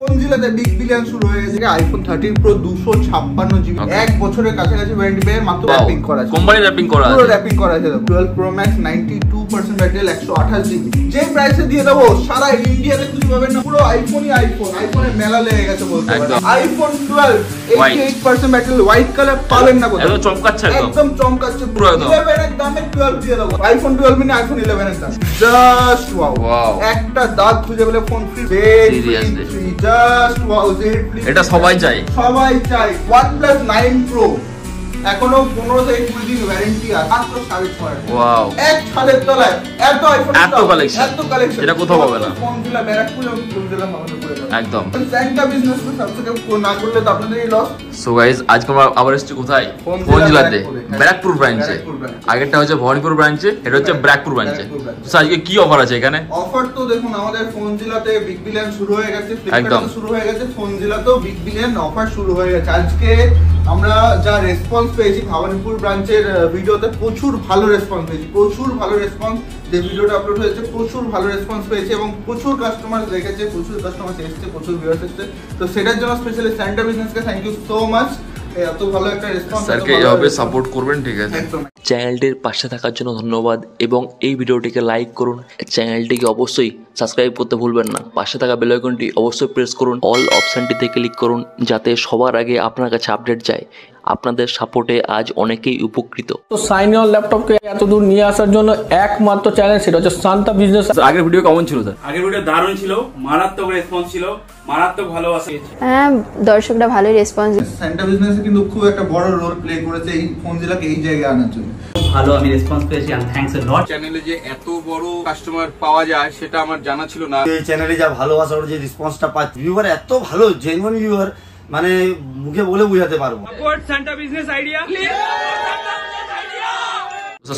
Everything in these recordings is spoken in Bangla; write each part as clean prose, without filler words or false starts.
Phonezilla বিগ বিলিয়ন শুরু হয়ে গেছে আইফোন 13 প্রো 256 জিবি এক বছরের কাছাকাছি ওয়ারেন্টি পেয়ে মাত্র র‍্যাপিং করা আছে। কোম্পানি র‍্যাপিং করা আছে, পুরো র‍্যাপিং করা আছে। 12 প্রো ম্যাক্স 92% ব্যাটারি 128 জিবি যে প্রাইসে দিয়ে দেবো সারা ইন্ডিয়াতে খুঁজে পাবেন না। পুরো আইফোনই আইফোনের মেলা লেগে গেছে বলতে পারেন। আইফোন 12 88% ব্যাটারি হোয়াইট কালার পাবেন না কোথাও, একদম চমকাচ্ছে, একদম চমকাচ্ছে পুরো। 11 এর দামে 12 দিয়ে দেবো। আইফোন 12 মিনি আইফোন 11 এর দাম জাস্ট ওয়াও। একটা দাগ খুঁজে পেলে phone free, seriously just wow. এটা সবাই চায়, OnePlus 9 Pro এখনো 15 থেকে 20 দিন ওয়ারেন্টি আছে, মাত্র 6.5। ওয়াও, এক ছাদের তলায় এত আইফোন, এত কালেকশন এটা কোথাও পাবে না। Phonezilla ব্যারাকপুর এবং Phonezilla মামাপুরে একদম। সেন্টা বিজনেস তো সাবস্ক্রাইব না করলে তো আপনাদেরই লস। সো গাইস আজকে আমরা আবার এসেছি কোথায়? Phonezilla-তে, ব্যারাকপুর ব্রাঞ্চে। আগেরটা হচ্ছে ভবানীপুর ব্রাঞ্চে, এটা হচ্ছে ব্যারাকপুর ব্রাঞ্চে। তো আজকে কি অফার আছে এখানে? অফার তো দেখুন আমাদের Phonezilla-তে বিগ বিলিয়ন শুরু হয়ে গেছে, ফ্লিপকার্টে শুরু হয়ে গেছে, Phonezilla-তেও বিগ বিলিয়ন অফার শুরু হয়ে গেছে। আজকে আমরা যা রেসপন্স পেয়েছি ভবানীপুর ব্রাঞ্চের ভিডিওতে, প্রচুর ভালো রেসপন্স পেয়েছি, প্রচুর ভালো রেসপন্স। যে ভিডিওটা আপলোড হয়েছে প্রচুর ভালো রেসপন্স পেয়েছে এবং প্রচুর কাস্টমার দেখেছে, প্রচুর কাস্টমার এসেছে, প্রচুর ভিউয়ার্স এসেছে। তো সেটার জন্য স্পেশালি সেন্টার বিজনেসকে থ্যাংক ইউ সো মাচ। এত ভালো একটা রেসপন্স, স্যারকে এইভাবে সাপোর্ট করবেন, ঠিক আছে? চ্যানেলটির পাশে থাকার জন্য ধন্যবাদ এবং এই ভিডিওটিকে লাইক করুন। চ্যানেলটিকে অবশ্যই সাবস্ক্রাইব করতে ভুলবেন না। পাশে থাকা বেল আইকনটি অবশ্যই প্রেস করুন, অল অপশনটিতে ক্লিক করুন যাতে সবার আগে আপনার কাছে আপডেট যায়। আপনাদের সাপোর্টে আজ অনেকেই উপকৃত। তো সাইন অন ল্যাপটপকে এত দূর নিয়ে আসার জন্য একমাত্র চ্যানেল, সেটা হচ্ছে শান্তা বিজনেস। আগের ভিডিও কেমন ছিল স্যার? আগের ভিডিও দারুণ ছিল, মারাত্মক রেসপন্স ছিল, মারাত্মক ভালোবাসা। হ্যাঁ, দর্শকরা ভালোই রেসপন্স। সেন্টার বিজনেসে কিন্তু খুব একটা বড় রোল প্লে করেছে এই Phonezilla-কে এই জায়গায় আনার জন্য। ভালো আমি রেসপন্স পেয়েছি, এন্ড থ্যাঙ্কস এ লট। চ্যানেলে যে এত বড় কাস্টমার পাওয়া যায় সেটা আমার জানা ছিল না। এই চ্যানেলে যা ভালোবাসা ওর যে রেসপন্সটা পাচ্ছি, ভিউয়ার এত ভালো, জেনুইন ভিউয়ার, মানে মুখে বলে বোঝাতে পারবো। Support centre business idea.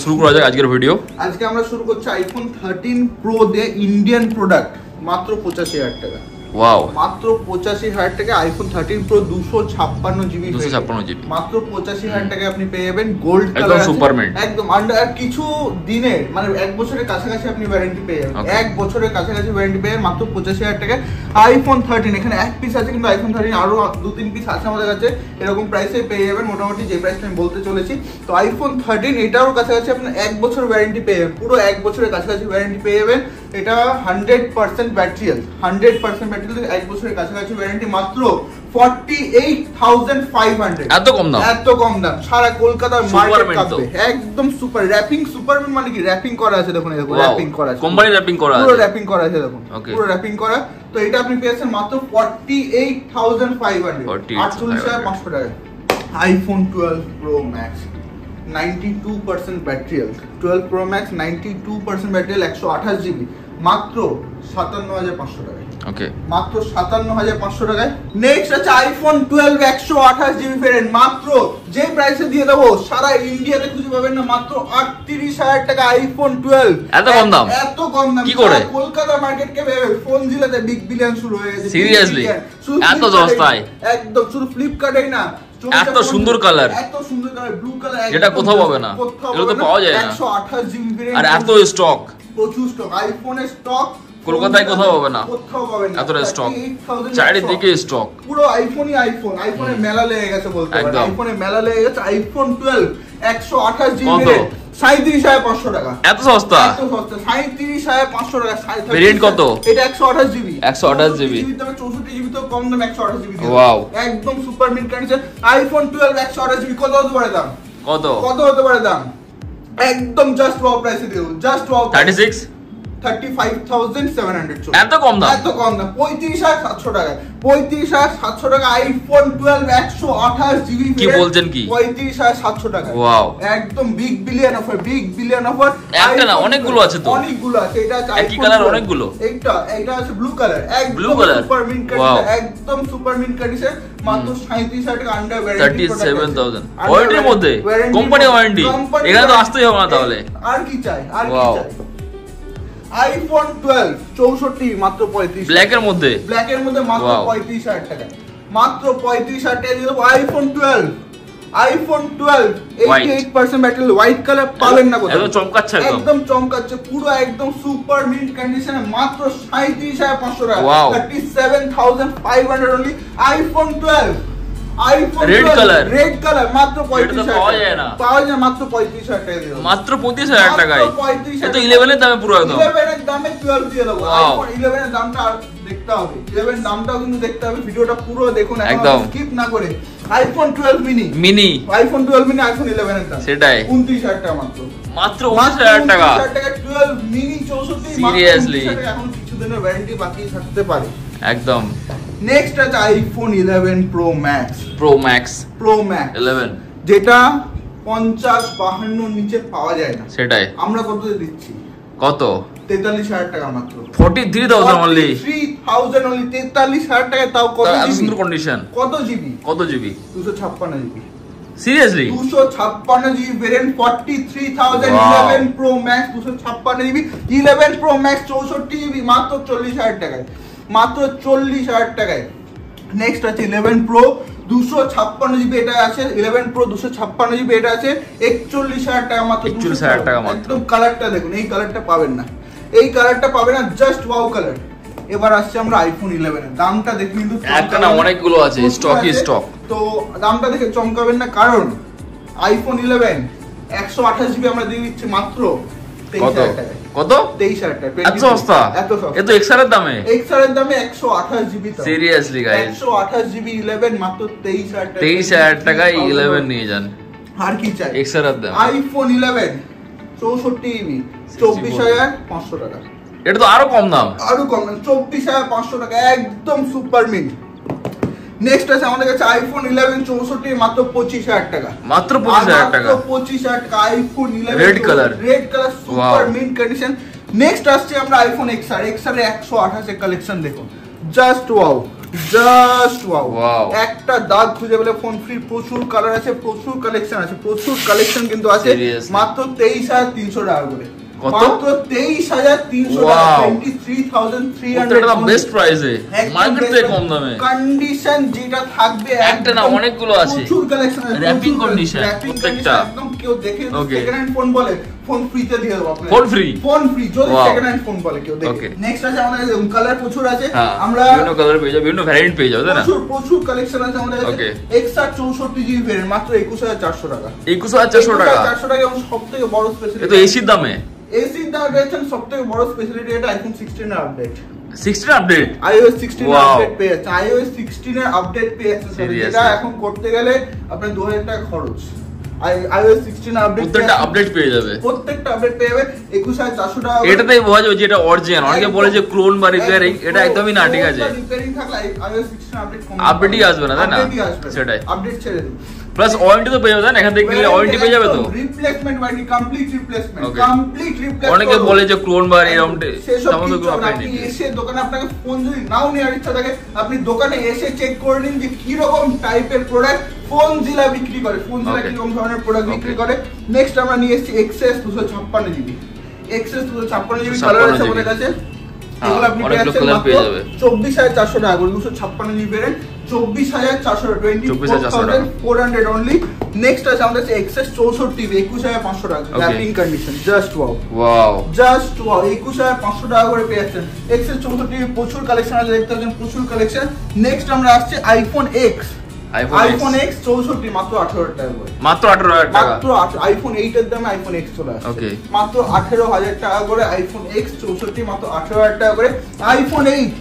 শুরু করা যাক আজকের ভিডিও। আজকে আমরা শুরু করছি আইফোন 13 প্রো দিয়ে, ইন্ডিয়ান প্রোডাক্ট, মাত্র 85,000 টাকা। ওয়াও, মাত্র 85,000 টাকা আইফোন 13 প্রো 256 জিবি, 256 জিবি মাত্র 85,000 টাকা আপনি পেয়ে যাবেন। গোল্ড কালার, একদম সুপারমেন্ট, একদম আন্ডার। কিছু দিনের মানে এক বছরের কাছাকাছি আপনি ওয়ারেন্টি পেয়ে যাবেন, এক বছরের কাছাকাছি ওয়ারেন্টি পেয়ে মাত্র 85,000 টাকা আইফোন 13। এখানে এক পিস আছে, কিন্তু আইফোন 13 আরো 2-3 পিস আছে আমাদের কাছে, এরকম প্রাইসে পেয়ে যাবেন মোটামুটি যে প্রাইসটা আমি বলতে চলেছি। তো আইফোন 13 এটারও কাছাকাছি আপনার এক বছর ওয়ারেন্টি পেয়ে যাবেন, পুরো এক বছরের কাছাকাছি ওয়ারেন্টি পেয়ে যাবেন। এটা 100% ব্যাটারি, 100% ব্যাটারি, এক বছরের কাছাকাছি ওয়ারেন্টি, মাত্র 48,500। এত কম দাম, এত কম দাম সারা কলকাতার মার্কেট কাঁপবে। একদম সুপার র‍্যাপিং, সুপারম্যান মানে কি র‍্যাপিং করা আছে, দেখুন দেখুন র‍্যাপিং করা আছে, কোম্পানি র‍্যাপিং করা আছে, পুরো র‍্যাপিং করা আছে, দেখুন পুরো র‍্যাপিং করা। তো এটা আপনি পেয়েছেন মাত্র 48,500, 48,500 টাকা। IPhone 12 pro max 92% battery, 12 pro max 92% battery, 128 GB, মাত্র 57,500 টাকা। ওকে, মাত্র 57,500 টাকায়। নেক্সট আছে আইফোন 12 128 জিবি ভেরিয়েন্ট, মাত্র যে প্রাইসে দিয়ে দেবো সারা ইন্ডিয়াতে খুঁজে পাবেন না, মাত্র 38,000 টাকা আইফোন 12। এত কম দাম, এত কম দাম কি করে? কলকাতা মার্কেটকে ভেবে Phonezilla-তে বিগ বিলিয়ন শুরু হয়ে গেছে, সিরিয়াসলি এত সস্তায়, একদম। শুধু ফ্লিপকার্টেই না, এত সুন্দর কালার, এত সুন্দর কালার, ব্লু কালার, যেটা কোথাও পাবে না, এগুলো তো পাওয়া যায় না। 128 জিবি ভেরিয়েন্ট, আর এত স্টক, প্রচুর স্টক, আইফোনের স্টক কলকাতায় কোথাও পাবে না, কোথাও পাবে না, এতটা স্টক, চারিদিকে স্টক, পুরো আইফোনই আইফোনের মেলা লেগে গেছে বলতে পারেন। আইফোনের মেলা লেগে গেছে। আইফোন 12 128 জিবি 37,500 টাকা। এত সস্তা, এত সস্তা, 37,500 টাকা। ভেরিয়েন্ট কত? এটা 128 জিবি, 128 জিবি, 64 জিবি তো কম দাম, 128 জিবি। ওয়াও, একদম super mint condition iPhone 12 128 GB. কত হতে পারে দাম? কত হতে পারে দাম? একদম জাস্ট ওয়াও প্রাইসে দিও, জাস্ট ওয়াও। 35,700। এত কম দাম, এত কম দাম, 35,700 টাকা, 35,700 টাকা আইফোন 12 128 জিবি। কি বলছেন কি? 35,700 টাকা। ওয়াও, একদম big billion offer, big billion offer. একটা না, অনেকগুলো আছে তো, অনেকগুলো আছে। এটা আছে একই কালার অনেকগুলো, এটা আছে ব্লু কালার, একদম সুপার মিন্ট কন্ডিশন, একদম সুপার মিন্ট কন্ডিশন, মাত্র 37,000 টাকা আন্ডার ওয়ারেন্টি, 37,000 ওয়ারেন্টির মধ্যে, কোম্পানি ওয়ারেন্টি। এখানে তো আসতেই হবে না তাহলে, আর কি চাই, আর কি চাই। আইফোন 12 64 মাত্র 35, ব্ল্যাকের মধ্যে, মাত্র 35,000 টাকা, মাত্র 35,000 টাকা দিয়ে দেবো iPhone 12 iPhone 12 88% battery, white colour পাবেন না কোথাও, একদম চমকাচ্ছে, একদম চমকাচ্ছে পুরো একদম সুপার মিন্ট কন্ডিশনে মাত্র 37500 টাকা, Wow. 37500 only iPhone 12, iPhone red colour, red colour মাত্র 35000 পাওয়া যায় না, মাত্র 35000 টাকা দিয়ে দেবো, মাত্র 35000 টাকায়। এটা 11 এর দামে পুরো একদম, 11 এর দামে 12 দিয়ে দেবো। আইফোন 11 এর দামটা দেখতে হবে, 11 দামটাও কিন্তু দেখতে হবে, ভিডিওটা পুরো দেখুন একদম স্কিপ না করে। IPhone 12 mini, iPhone 12 mini, iPhone 11 এর দাম সেটাই 29000 টাকা মাত্র 29000 টাকা 12 মিনি 64, সিরিয়াসলি এখন কিছু দিনের ওয়ারেন্টি বাকি থাকতে পারে একদম। নেক্সট আছে আইফোন 11 প্রো ম্যাক্স, 11 যেটা 50-52 নিচে পাওয়া যায় না, সেটাই আমরা কত দিচ্ছি, কত 43000 টাকা মাত্র, 43000 অনলি, 3000 অনলি 43000 টাকা, তাও কত সুন্দর কন্ডিশন, কত GB 256 GB, seriously 256 GB variant 43000, 11 pro max 256 GB, 11 pro max 64 GB মাত্র 40000 টাকায়, মাত্র 40000 টাকায়। নেক্সট আছে 11 প্রো 256 জিবি, এটা আছে 11 প্রো 256 জিবি, এটা আছে 41000 টাকা মাত্র, 41000 টাকা মাত্র। একদম কালারটা দেখুন, এই কালারটা পাবেন না, এই কালারটা পাবেন না, জাস্ট ওয়াও কালার। এবার আসছে আমরা আইফোন 11 এর দামটা দেখুন, কিন্তু একটা না অনেকগুলো আছে, স্টকই স্টক, তো দামটা দেখে চমকাবেন না, কারণ আইফোন 11 128 জিবি আমরা দিয়ে দিচ্ছি মাত্র 23000 টাকা, কত 23000 টাকা, এত সস্তা, এত এক্সআর এর দামে 128 জিবি, সিরিয়াসলি গাইস 128 জিবি 11 মাত্র 23000 টাকা, 23000 টাকায় 11 নিয়ে যান, আর কি চাই, এক্সআর এর দাম। আইফোন 11 64 জিবি 24500 টাকা, এটা তো আরো কম দাম, 24500 টাকা, একদম সুপার মিন্ট। নেক্সট আছে আমাদের কাছে আইফোন 11 64 মাত্র 25000 টাকা, মাত্র 25000 টাকা, iPhone 11 red colour super mint condition. Next আসছে আমরা আইফোন XR এর 128 কালেকশন দেখুন, জাস্ট ওয়াও, একটা দাগ খুঁজে পেলে ফোন ফ্রি, প্রচুর কালার আছে, প্রচুর কালেকশন আছে, প্রচুর কালেকশন কিন্তু আছে, মাত্র 23300 টাকা করে, মাত্র 23300 টাকা, 23300, এটা বেস্ট প্রাইসে, মার্কেট থেকে কম দামে, কন্ডিশন যেটা থাকবে একটা না অনেকগুলো আছে, প্রচুর কালেকশন আছে, র‍্যাপিং কন্ডিশন প্রত্যেকটা, একদম কেউ দেখে সেকেন্ড হ্যান্ড ফোন বলে ফোন ফ্রিতে দিয়ে দেব আপনাদের, ফোন ফ্রি যদি সেকেন্ড হ্যান্ড ফোন বলে কেউ দেখে। নেক্সট আছে আমাদের কালার প্রচুর আছে, আমরা বিভিন্ন কালার পেয়ে যাবো, বিভিন্ন ভ্যারিয়েন্ট পেয়ে যাবো, তাই না, প্রচুর কালেকশন আছে আমাদের কাছে। XR 64 জিবি ভ্যারিয়েন্ট মাত্র 21400 টাকা, 21400 টাকা, 400 টাকা, এবং সবথেকে বড় স্পেশালিটি, এটা এসির দামে, এসির দাম পেয়েছেন, সবথেকে বড় স্পেশালিটি এটা আইফোন 16 এর আপডেট, 16 আপডেট, iOS 16 এর আপডেট পেয়ে যাচ্ছে, iOS 16 এর আপডেট পেয়ে যাচ্ছে, যেটা এখন করতে গেলে আপনার 2000 টাকা খরচ, iOS 16 আপডেট, প্রত্যেকটা আপডেট পেয়ে যাবে, প্রত্যেকটা আপডেট পেয়ে যাবে 21400 টাকা, এটাতেই বোঝা যাবে যে এটা অরিজিনাল, অনেকে বলে যে ক্লোন বা রিপেয়ারিং, এটা একদমই না, ঠিক আছে, রিপেয়ারিং থাকলে iOS 16 আপডেট আপডেটই আসবে না, তাই না, সেটাই আপডেট ছেড়ে দিন, প্লাস ওয়ারেন্টি তো পেয়ে যাবে, এখান থেকে কিনলে ওয়ারেন্টি পেয়ে যাবে, তো রিপ্লেসমেন্ট ওয়ারেন্টি, কমপ্লিট রিপ্লেসমেন্ট, অনেকে বলে যে ক্লোন বা এরকম, আপনি এসে দোকানে, আপনাকে ফোন যদি নাও নেওয়ার ইচ্ছা থাকে, আপনি দোকানে এসে চেক করে নিন যে কি রকম টাইপের প্রোডাক্ট ফোনজিলা বিক্রি করে, ফোনজিলা কি রকম ধরনের প্রোডাক্ট বিক্রি করে। নেক্সট আমরা নিয়ে এসেছি XS 256 GB, XS 256 GB colour আছে আমাদের কাছে, এগুলো আপনি পেয়ে যাবেন মাত্র 24400 টাকা করে, 256 জিবি ভেরিয়েন্ট 24400, 24400 অনলি। নেক্সট আছে আমাদের কাছে XS 64 জিবি 21500 টাকা, wrapping condition, just wow, just wow, 21500 টাকা করে পেয়ে যাচ্ছেন। XS 64 জিবি প্রচুর কালেকশন আছে, দেখতে পাচ্ছেন প্রচুর কালেকশন। নেক্সট আমরা আসছে আইফোন X, আইফোন X 64 মাত্র 18000 টাকা করে, মাত্র 18000 টাকা, মাত্র আইফোন 8 এর দামে আইফোন X চলে আসছে, মাত্র 18000 টাকা করে আইফোন X 64 মাত্র 18000 টাকা করে। আইফোন 8,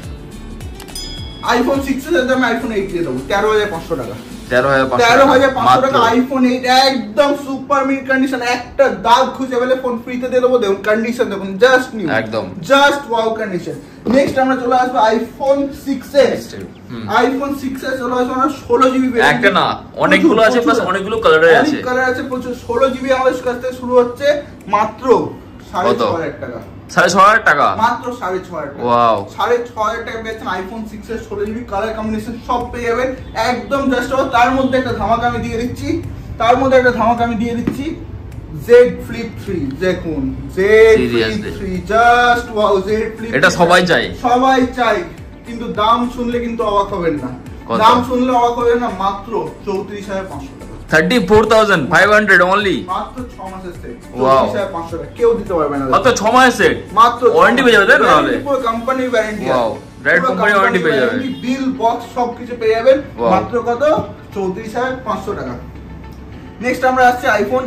আইফোন 6 এর দামে আইফোন 8 দিয়ে দেবো 13500 টাকা, 13500 টাকা আইফোন 8, একদম সুপার মিড কন্ডিশন, একটা দাগ খুঁজে পেলে ফোন ফ্রিতে দিয়ে দেবো, দেখুন কন্ডিশন দেখুন, জাস্ট নিউ, একদম জাস্ট ওয়াও কন্ডিশন। নেক্সট আমরা চলে আসবো আইফোন 6s, আইফোন 6s চলে আসবে আমরা 16 জিবি, একটা না অনেকগুলো আছে, প্লাস অনেকগুলো কালার আছে, অনেক কালার আছে প্রচুর। 16 জিবি আমাদের কাছ থেকে শুরু হচ্ছে মাত্র 6500 টাকা, 6500 টাকা, মাত্র 6500 টাকা, ওয়াও 6500 টাকা পেয়েছেন iPhone 6s 16 GB, colour combination সব পেয়ে যাবেন একদম জাস্ট। তার মধ্যে একটা ধামাকা আমি দিয়ে দিচ্ছি, Z Flip 3, দেখুন Z Flip 3, just wow, Z Flip, এটা সবাই চাই, কিন্তু দাম শুনলে কিন্তু অবাক হবেন না, দাম শুনলে অবাক হবেন না, মাত্র 34500 টাকা, 34,500 only মাত্র 6 মাসের সেট Wow. 34,500 টাকা কেউ দিতে পারবে না মাত্র 6 মাসের সেট মাত্র ওয়ারেন্টি পেয়ে যাবে তাই তো তাহলে পুরো company warranty Wow. Direct company warranty পেয়ে যাবে। বিল বক্স সবকিছু পেয়ে যাবেন Wow. মাত্র কত 34,500 টাকা। নেক্সট আমরা আসছে আইফোন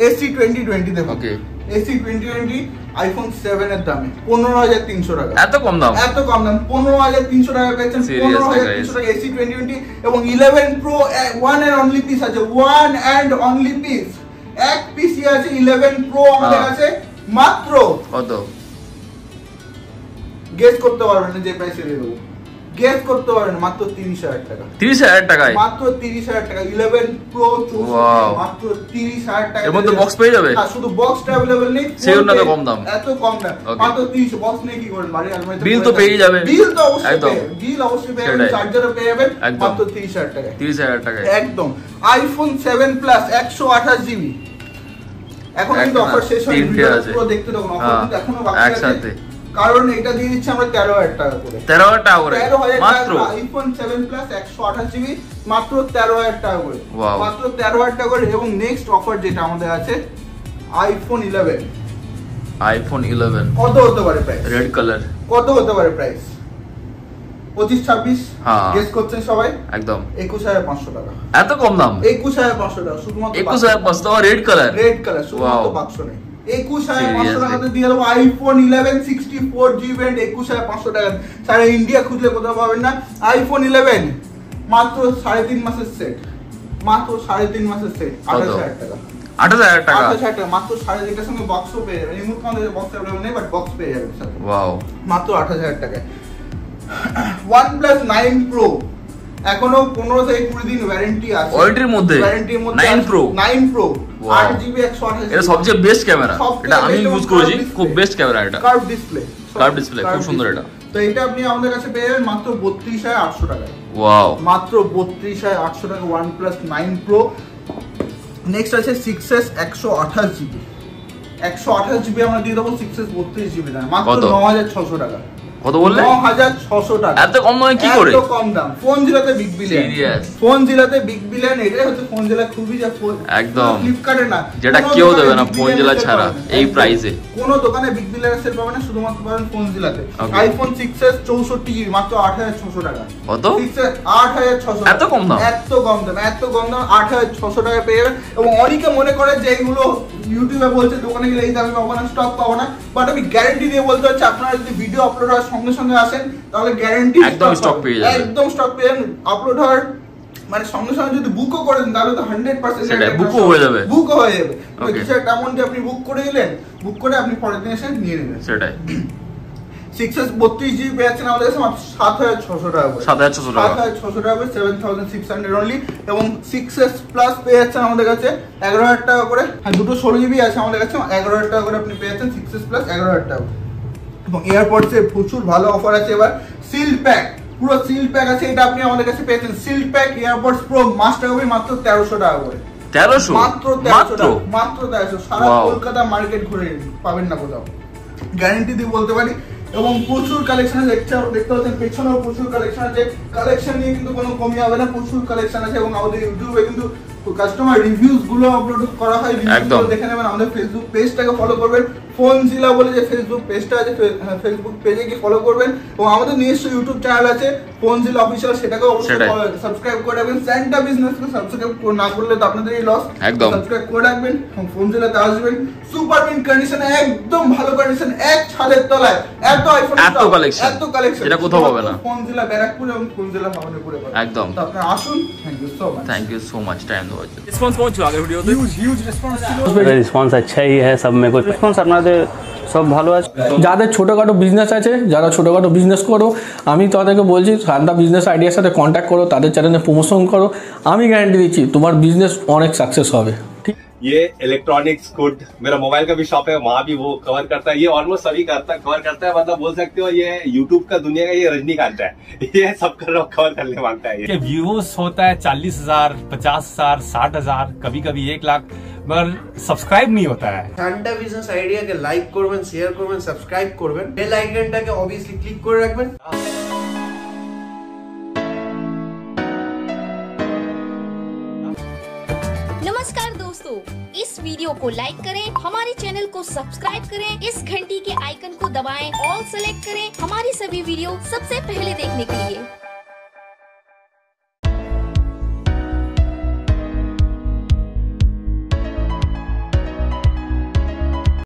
এসি 2020 দেখো ওকে এসি 2020 আইফোন 7 এর দামে 15,300 টাকা। এত কম দাম এত কম দাম 15,300 টাকা পেয়েছেন। Seriously, 15,300 টাকা এসি 2020 এবং 11 pro one and only piece আছে, ওয়ান এন্ড অনলি পিস, এক পিসই আছে 11 প্রো আমাদের কাছে মাত্র কত গেস করতে পারবেন না যে প্রাইসে দিয়ে দেবো, গেস করতে পারবেন মাত্র 30,000 টাকা। 30,000 টাকায় মাত্র 30,000 টাকা 11 প্রো 64 মাত্র 30,000 টাকা। এর মধ্যে বক্স পেয়ে যাবে? হ্যাঁ শুধু বক্সটা अवेलेबल নেই, সেও না তো কম দাম, এত কম দাম মাত্র 30 বক্স নেই কি করেন বাড়ি আলমারিতে বিল তো পেয়ে যাবে, বিল তো অবশ্যই একদম বিল অবশ্যই পেয়ে যাবেন, চার্জারও পেয়ে যাবেন মাত্র 30,000 টাকা। 30,000 টাকায় একদম আইফোন 7 প্লাস 128 জিবি এখন কিন্তু অফার শেষ হয়নি, পুরো দেখতে থাকুন, অফার কিন্তু এখনো বাকি আছে একসাথে, কারণ এটা দিয়ে দিচ্ছি আমরা 13,000 টাকা করে, 13,000 টাকা করে 13,000 মাত্র আইফোন 7 প্লাস 128 জিবি মাত্র 13,000 টাকা করে, Wow. মাত্র 13,000 টাকা করে। এবং নেক্সট অফার যেটা আমাদের আছে আইফোন 11 কত হতে পারে প্রাইস? রেড কালার কত হতে পারে প্রাইস? 25-26 হ্যাঁ গেস করছেন সবাই? একদম 21,500 টাকা। এত কম দাম 21,500 টাকা শুধুমাত্র 21,500 টাকা রেড কালার, রেড কালার শুধুমাত্র Wow. বাক্স নেই। 21,500 টাকাতে দিয়ে দেবো আইফোন 11 64 জিবি এন্ড 21,500 টাকা। সারা ইন্ডিয়া খুঁজলে কোথাও পাবেন না। আইফোন 11 মাত্র 3.5 মাসের সেট, মাত্র 3.5 মাসের সেট 28,000 টাকা। 8,000 টাকা 28,000 টাকা মাত্র 3.5 এর সঙ্গে বক্সও পেয়ে যাবেন। এই মুহূর্তে আমাদের বক্স अवेलेबल নেই বাট বক্স পেয়ে যাবেন সাথে। ওয়াও মাত্র 28,000 টাকায়। OnePlus 9 Pro এখনো 15 থেকে 20 দিন ওয়ারেন্টি আছে, ওয়ারেন্টির মধ্যে 9 Pro 9 Pro Wow. 8GB 128 এটা সবচেয়ে বেস্ট ক্যামেরা, এটা আমি ইউজ করেছি, খুব বেস্ট ক্যামেরা এটা, কার্ভ ডিসপ্লে, কার্ভ ডিসপ্লে খুব সুন্দর এটা। তো এটা আপনি আমাদের কাছে পেয়ে যাবেন মাত্র 32,800 টাকায়, ওয়াও মাত্র 32,800 টাকা OnePlus 9 Pro। নেক্সট আছে 6s 128GB 128GB আমরা দিয়ে দেবো 6s 32GB দাম মাত্র 9,600 টাকা। কত বললে? 9,600 টাকা। এত কম দামে কি করে? এত কম দাম ফোনজিলাতে বিগ বিলিয়ন, Serious? ফোনজিলাতে বিগ বিলিয়ন এটাই হচ্ছে ফোনজিলা, খুবই যা একদম ফ্লিপকার্টে না, যেটা কোনো কেউ দোকানে দেবে না Big ফোনজিলা Billion ছাড়া sale পাবেন না। এই প্রাইসে, কোনো দোকানে বিগ বিলিয়ন সেল পাবেন না, শুধুমাত্র পাবেন ফোনজিলাতে। Okay. আইফোন 6s 64GB মাত্র 8,600 টাকা। কত? 6s 8,600 এত কম দাম? এত কম দাম, এত কম দাম 8,600 টাকা পেয়ে যাবেন। এবং অনেকে মনে করে যে এগুলো ইউটিউবে বলছে দোকানে গেলে এই দামে পাবো না, স্টক পাবো না, বাট আমি গ্যারান্টি দিয়ে বলতে হচ্ছে আপনারা যদি ভিডিও আপলোড হওয়ার সঙ্গে সঙ্গে আসেন তাহলে গ্যারান্টি একদম স্টক পেয়ে যাবেন, একদম স্টক পেয়ে যাবেন। আপলোড হওয়ার মানে সঙ্গে সঙ্গে যদি বুকও করেন তাহলে তো 100% সেটাই, বুকও হয়ে যাবে, বুকও হয়ে যাবে। Okay. কিছু একটা অ্যামাউন্ট আপনি বুক করে দিলেন, বুক করে আপনি পরের দিন এসে নিয়ে নেবেন। সেটাই 6s 32GB পেয়ে যাচ্ছেন আমাদের কাছে মাত্র 7,600 টাকা করে, 7,600 টাকা 7,600 টাকা করে 7,600 অনলি। এবং 6s প্লাস পেয়ে যাচ্ছেন আমাদের কাছে 11,000 টাকা করে। আর দুটো 16GB আছে আমাদের কাছে 11,000 টাকা করে আপনি পেয়ে যাচ্ছেন 6s প্লাস 11,000 টাকা। এবং এয়ারপডস এর প্রচুর ভালো অফার আছে এবার। সিল্ড প্যাক, পুরো সিল্ড প্যাক আছে, এটা আপনি আমাদের কাছে পেয়েছেন sealed pack AirPods pro master copy মাত্র 1,300 টাকা করে, 1300 মাত্র 1,300 টাকা, মাত্র 1,300। সারা Wow. কলকাতা মার্কেট ঘুরে পাবেন না কোথাও, গ্যারান্টি দিয়ে বলতে পারি। এবং প্রচুর কালেকশন আছে, দেখতে পাচ্ছেন পেছনেও প্রচুর কালেকশন আছে, কালেকশন নিয়ে কিন্তু কোনো কমই হবে না, প্রচুর কালেকশন আছে। এবং আমাদের ইউটিউবে কিন্তু কাস্টমার রিভিউজ গুলো আপলোড করা হয়, রিভিউগুলো দেখে নেবেন। আমাদের ফেসবুক পেজটাকে ফলো করবেন, ফোনজিলা বলে যে ফেসবুক পেজটা আছে, ফেসবুক পেজে গিয়ে ফলো করবেন। এবং আমাদের নিজস্ব ইউটিউব চ্যানেল আছে ফোনজিলা অফিসিয়াল, সেটাকে অবশ্যই সাবস্ক্রাইব করে রাখবেন। স্যান্টা বিজনেসকে সাবস্ক্রাইব না করলে তো আপনাদেরই লস, একদম সাবস্ক্রাইব করে রাখবেন এবং ফোনজিলাতে আসবেন। সুপার মিন কন্ডিশনে, একদম ভালো কন্ডিশন, এক ছাদের তলায় এত আইফোন, এত কালেকশন এটা কোথাও পাবে না, ফোনজিলা ব্যারাকপুর এবং ফোনজিলা ভাবনপুরে পাবেন একদম। তো আপনারা আসুন। Thank you so much time দেওয়ার জন্য। রেসপন্স কেমন ছিল আগের ভিডিওতে? হিউজ রেসপন্স ছিল, রেসপন্স আচ্ছাই হ্যাঁ, সব মে কুছ রেসপন্স আপনাদের সব ভালো আছে। যাদের ছোটোখাটো বিজনেস আছে, যারা ছোটোখাটো বিজনেস করো, আমি তাদেরকে বলছি শান্তা বিজনেস আইডিয়ার সাথে কন্ট্যাক্ট করো, তাদের চ্যানেলে প্রমোশন করো, আমি গ্যারান্টি দিচ্ছি তোমার বিজনেস অনেক সাকসেস হবে। ঠিক ये इलेक्ट्रॉनिक्स गुड, मेरा मोबाइल का भी शॉप है, वहाँ भी वो कवर करता है, ये ऑलमोस्ट सभी कवर करता है, मतलब बोल सकते हो ये यूट्यूब का दुनिया का ये रजनीकांत है, ये सब कवर करने मांगता है। ये व्यूज होता है 40,000, 50,000, 60,000, कभी कभी 1 लाख, मगर सब्सक्राइब नहीं होता है। ঠান্ডা বিজনেস আইডিয়াকে লাইক করবেন, শেয়ার করবেন, সাবস্ক্রাইব করবেন, বেল আইকনটাকে অবভিয়াসলি ক্লিক করে রাখবেন। नमस्कार दोस्तों, इस वीडियो को लाइक करें, हमारे चैनल को सब्सक्राइब करें, इस घंटी के आइकन को दबाएं, ऑल सेलेक्ट करें हमारी सभी वीडियो सबसे पहले देखने के लिए।